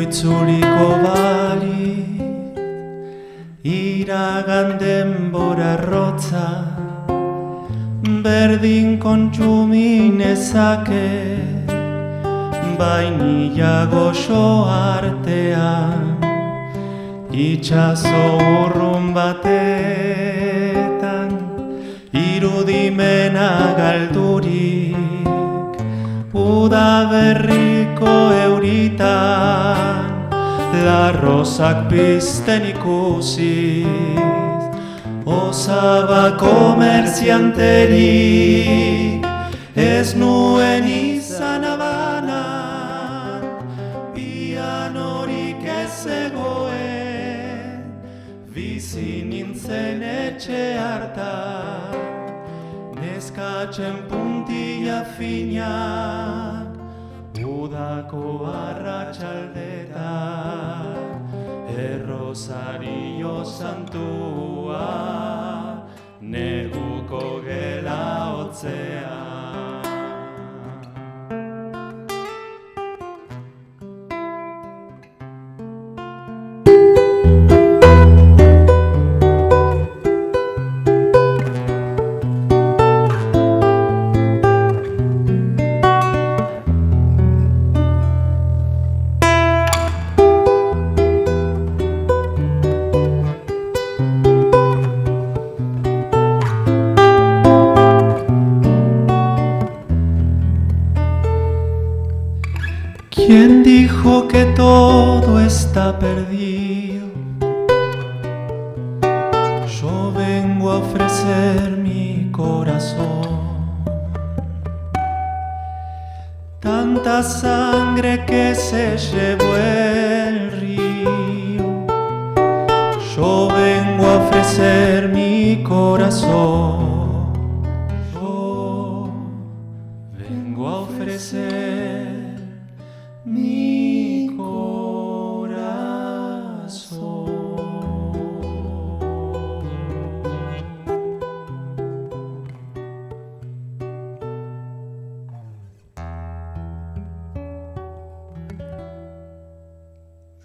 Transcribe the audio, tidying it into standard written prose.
itzuliko bali, iragan denbora arrotza, berdin kontsuminezake, bainila goxo artean, itxaso urrun batetan, irudimena galdurik, udaberriko euritan, larrozak pizten ikusiz, osaba komerzianterik, ez nuen izan abanan, pianorik ez zegoen, bizi nintzen etxe hartan, neskatzen puntilla finak, udako arratsaldetan, errosario santua, neguko gela hotzean. ¿Quién dijo que todo está perdido? Yo vengo a ofrecer mi corazón. Tanta sangre que se llevó el río. Yo vengo a ofrecer mi corazón. Yo vengo a ofrecer